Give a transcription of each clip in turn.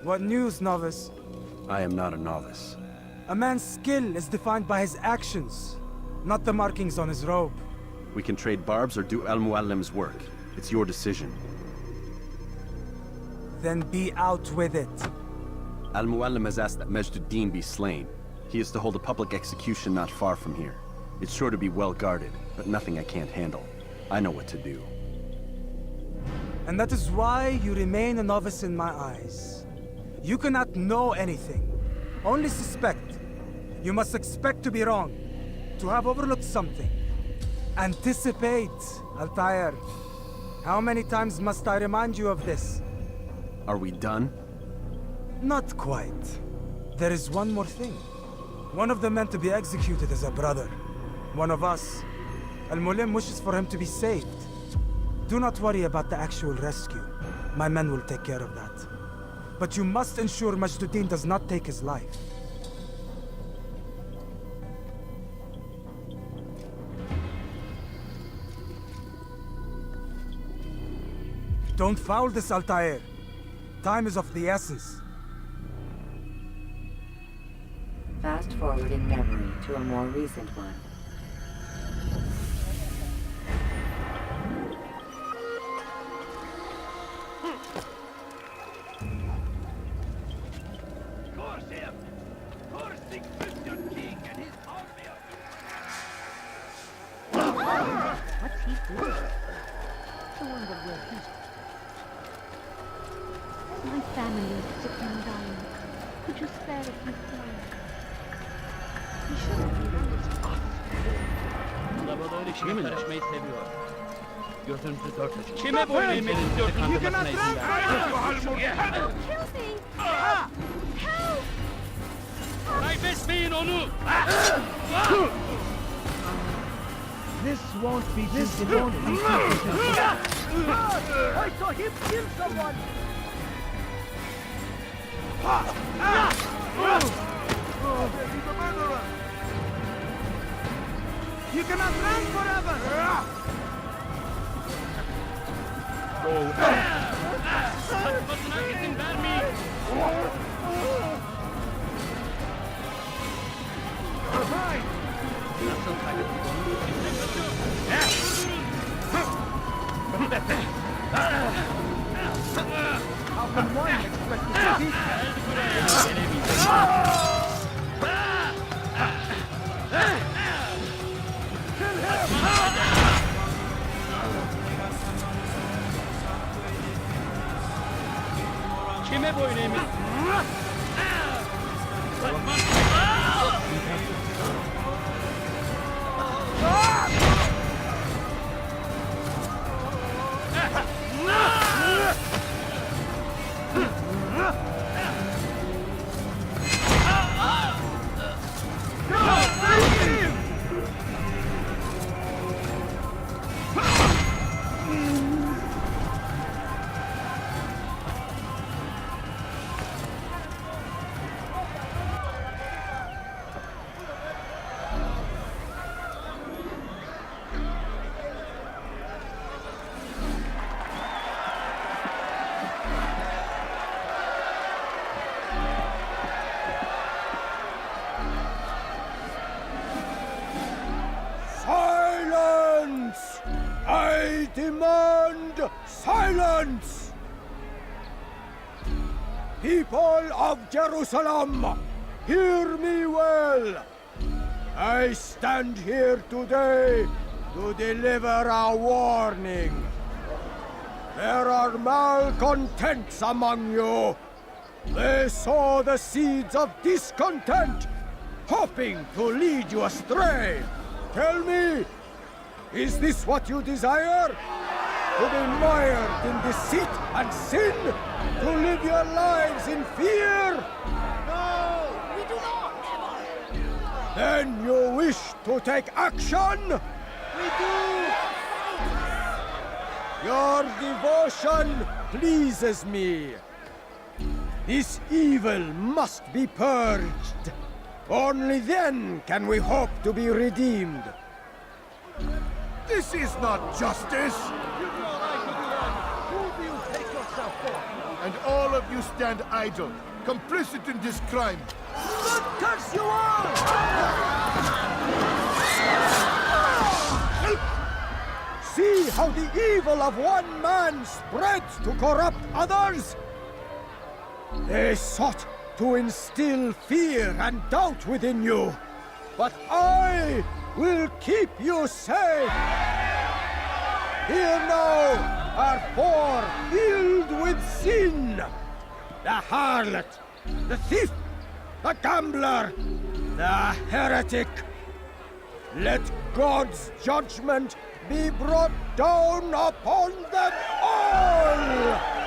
What news, novice? I am not a novice. A man's skill is defined by his actions, not the markings on his robe. We can trade barbs or do Al-Mualim's work. It's your decision. Then be out with it. Al-Mualim has asked that Majduddin be slain. He is to hold a public execution not far from here. It's sure to be well guarded, but nothing I can't handle. I know what to do. And that is why you remain a novice in my eyes. You cannot know anything, only suspect. You must expect to be wrong, to have overlooked something. Anticipate, Altair. How many times must I remind you of this? Are we done? Not quite. There is one more thing. One of the men to be executed is a brother. One of us. Al-Mualim wishes for him to be saved. Do not worry about the actual rescue. My men will take care of that. But you must ensure Majduddin does not take his life. Don't foul this, Altair. Time is of the essence. Fast forward in memory to a more recent one. What's he doing? I wonder where he's... My family is sick and dying. Could you spare a few flowers? He shouldn't be running. Arabada öyle şeye karışmayı seviyor. Gözünüzü dört açın. Kime boyun eğmenizi kandırmasına izin vermeyin. Kaybetmeyin onu! This won't be this won't be I saw him kill someone! He's a murderer! You cannot run forever! Kaçmasına izin vermeyin! Nasıl kaybettik onu? Kimse kaçıyor! How can one expect to defeat Kime boyun eğmeyin? silence? I demand silence! People of Jerusalem, hear me well. I stand here today to deliver a warning. There are malcontents among you. They sow the seeds of discontent, hoping to lead you astray. Tell me, is this what you desire? To be mired in deceit and sin? To live your lives in fear? No, we do not, never. Then you wish to take action? We do. Your devotion pleases me. This evil must be purged. Only then can we hope to be redeemed. This is not justice! You do all right to do that. Who do you take yourself for? A And all of you stand idle, complicit in this crime. Curse you all! See how the evil of one man spreads to corrupt others? They sought to instill fear and doubt within you, but I will keep you safe. Here now are four filled with sin. The harlot, the thief, the gambler, the heretic. Let God's judgment be brought down upon them all!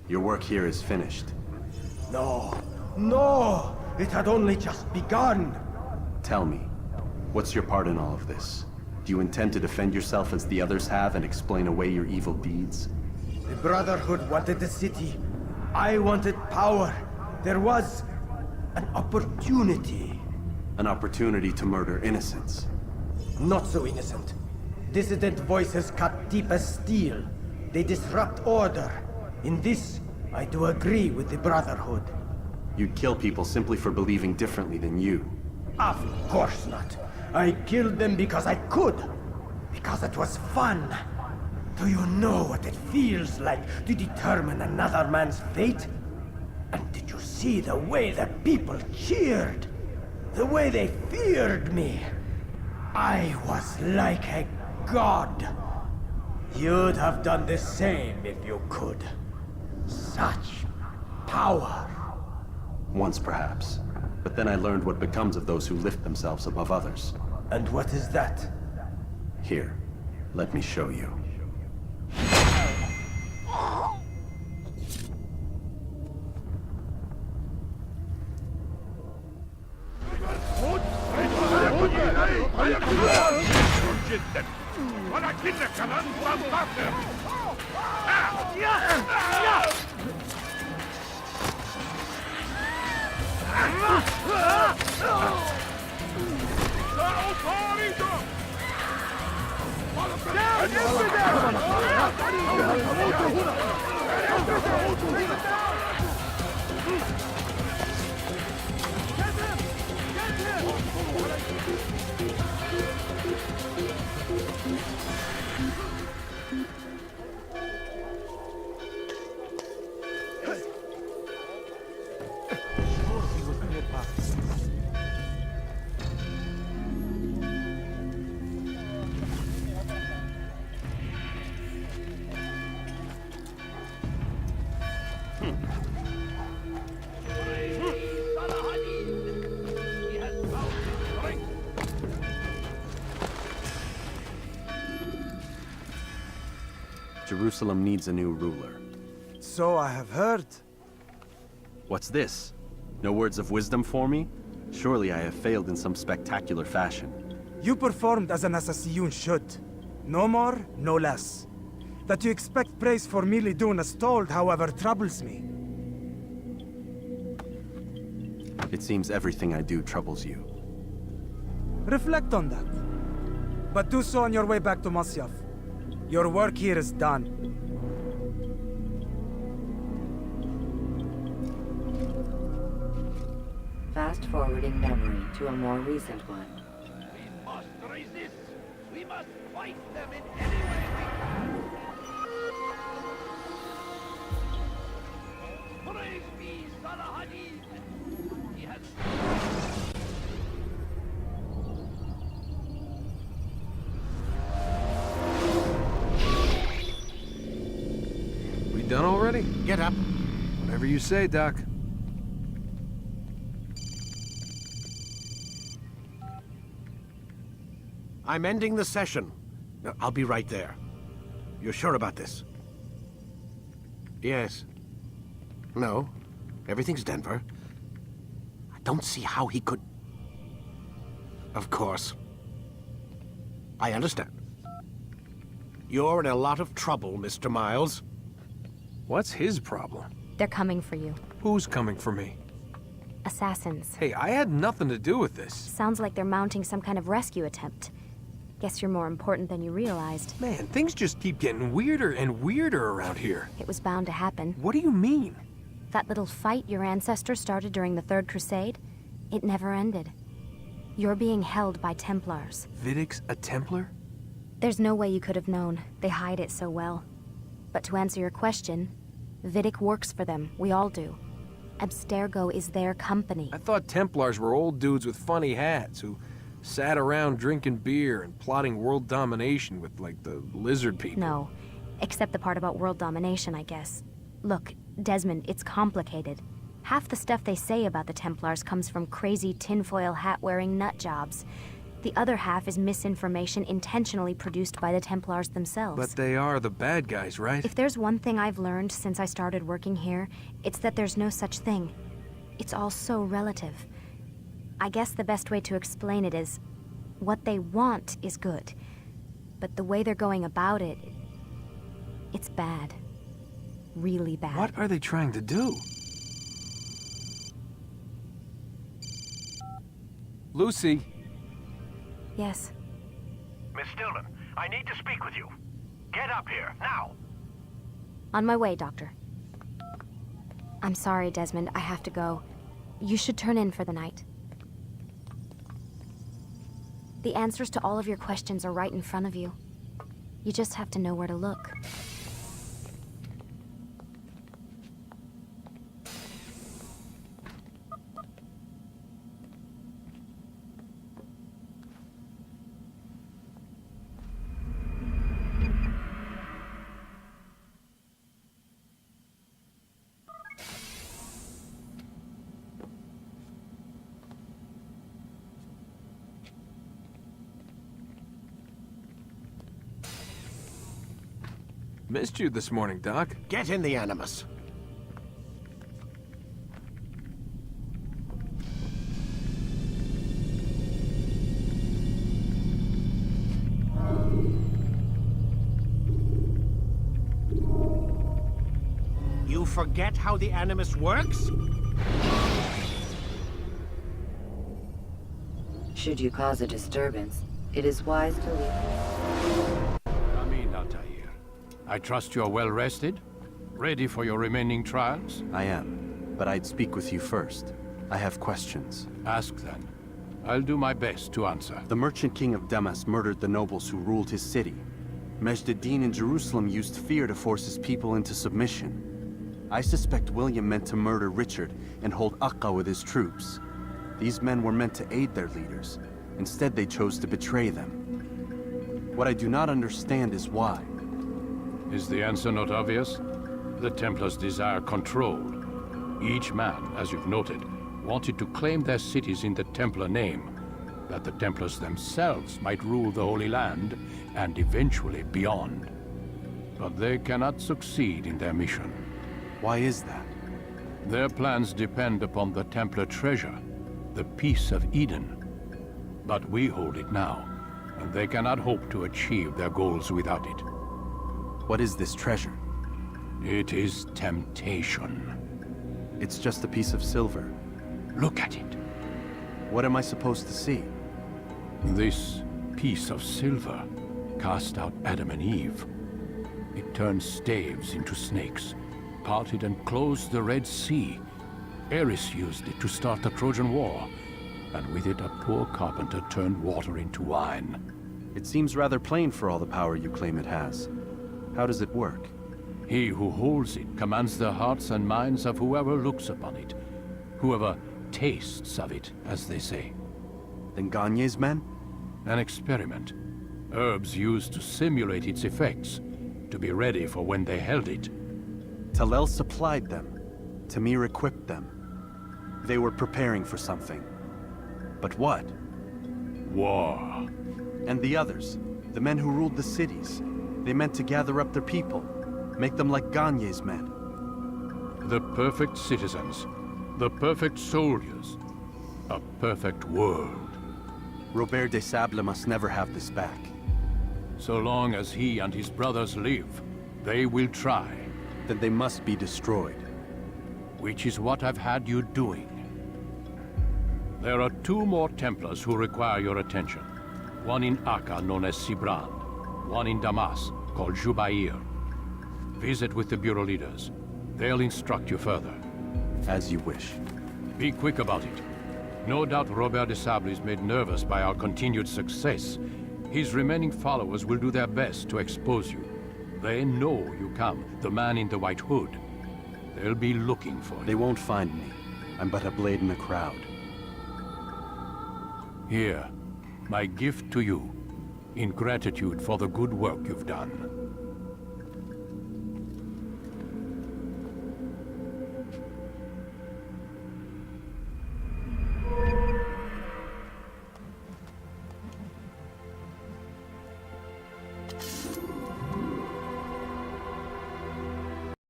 Your work here is finished. No, no! It had only just begun! Tell me, what's your part in all of this? Do you intend to defend yourself as the others have and explain away your evil deeds? The Brotherhood wanted the city. I wanted power. There was an opportunity. An opportunity to murder innocents. Not so innocent. Dissident voices cut deep as steel. They disrupt order. In this, I do agree with the Brotherhood. You'd kill people simply for believing differently than you. Of course not. I killed them because I could. Because it was fun. Do you know what it feels like to determine another man's fate? And did you see the way the people cheered? The way they feared me? I was like a god. You'd have done the same if you could. Such power. Once perhaps. But then I learned what becomes of those who lift themselves above others. And what is that? Here, let me show you. Jerusalem needs a new ruler. So I have heard. What's this? No words of wisdom for me? Surely I have failed in some spectacular fashion. You performed as an assassin should. No more, no less. That you expect praise for merely doing as told, however, troubles me. It seems everything I do troubles you. Reflect on that. But do so on your way back to Masyaf. Your work here is done. Fast-forwarding memory to a more recent one. We must resist. We must fight them in any way we can. Praise be Salahadin. He has... We done already? Get up. Whatever you say, Doc. I'm ending the session. I'll be right there. You're sure about this? Yes. No. Everything's Denver. I don't see how he could... Of course. I understand. You're in a lot of trouble, Mr. Miles. What's his problem? They're coming for you. Who's coming for me? Assassins. Hey, I had nothing to do with this. Sounds like they're mounting some kind of rescue attempt. Guess you're more important than you realized. Man, things just keep getting weirder and weirder around here. It was bound to happen. What do you mean? That little fight your ancestors started during the Third Crusade, it never ended. You're being held by Templars. Vidic's a Templar? There's no way you could have known. They hide it so well. But to answer your question, Vidic works for them. We all do. Abstergo is their company. I thought Templars were old dudes with funny hats who sat around drinking beer and plotting world domination with, like, the lizard people. No. Except the part about world domination, I guess. Look, Desmond, it's complicated. Half the stuff they say about the Templars comes from crazy tinfoil hat-wearing nut jobs. The other half is misinformation intentionally produced by the Templars themselves. But they are the bad guys, right? If there's one thing I've learned since I started working here, it's that there's no such thing. It's all so relative. I guess the best way to explain it is, what they want is good. But the way they're going about it, it's bad. Really bad. What are they trying to do? Lucy. Yes. Miss Stillman, I need to speak with you. Get up here, now! On my way, Doctor. I'm sorry, Desmond. I have to go. You should turn in for the night. The answers to all of your questions are right in front of you. You just have to know where to look. Missed you this morning, Doc. Get in the Animus. You forget how the Animus works? Should you cause a disturbance, it is wise to leave. Come in, Altair. I trust you're well rested? Ready for your remaining trials? I am, but I'd speak with you first. I have questions. Ask then. I'll do my best to answer. The Merchant King of Damas murdered the nobles who ruled his city. Majd ad-Din in Jerusalem used fear to force his people into submission. I suspect William meant to murder Richard and hold Akka with his troops. These men were meant to aid their leaders. Instead, they chose to betray them. What I do not understand is why. Is the answer not obvious? The Templars desire control. Each man, as you've noted, wanted to claim their cities in the Templar name, that the Templars themselves might rule the Holy Land and eventually beyond. But they cannot succeed in their mission. Why is that? Their plans depend upon the Templar treasure, the Peace of Eden. But we hold it now, and they cannot hope to achieve their goals without it. What is this treasure? It is temptation. It's just a piece of silver. Look at it. What am I supposed to see? This piece of silver cast out Adam and Eve. It turned staves into snakes, parted and closed the Red Sea. Eris used it to start the Trojan War, and with it a poor carpenter turned water into wine. It seems rather plain for all the power you claim it has. How does it work? He who holds it commands the hearts and minds of whoever looks upon it, whoever tastes of it, as they say. Then Gagne's men? An experiment. Herbs used to simulate its effects, to be ready for when they held it. Talel supplied them. Tamir equipped them. They were preparing for something. But what? War. And the others, the men who ruled the cities, they meant to gather up their people, make them like Ganye's men. The perfect citizens. The perfect soldiers. A perfect world. Robert de Sable must never have this back. So long as he and his brothers live, they will try. Then they must be destroyed. Which is what I've had you doing. There are 2 more Templars who require your attention. One in Akka, known as Sibrand. One in Damas, called Jubair. Visit with the Bureau leaders. They'll instruct you further. As you wish. Be quick about it. No doubt Robert de Sable is made nervous by our continued success. His remaining followers will do their best to expose you. They know you come, the man in the white hood. They'll be looking for you. They won't find me. I'm but a blade in the crowd. Here, my gift to you, in gratitude for the good work you've done.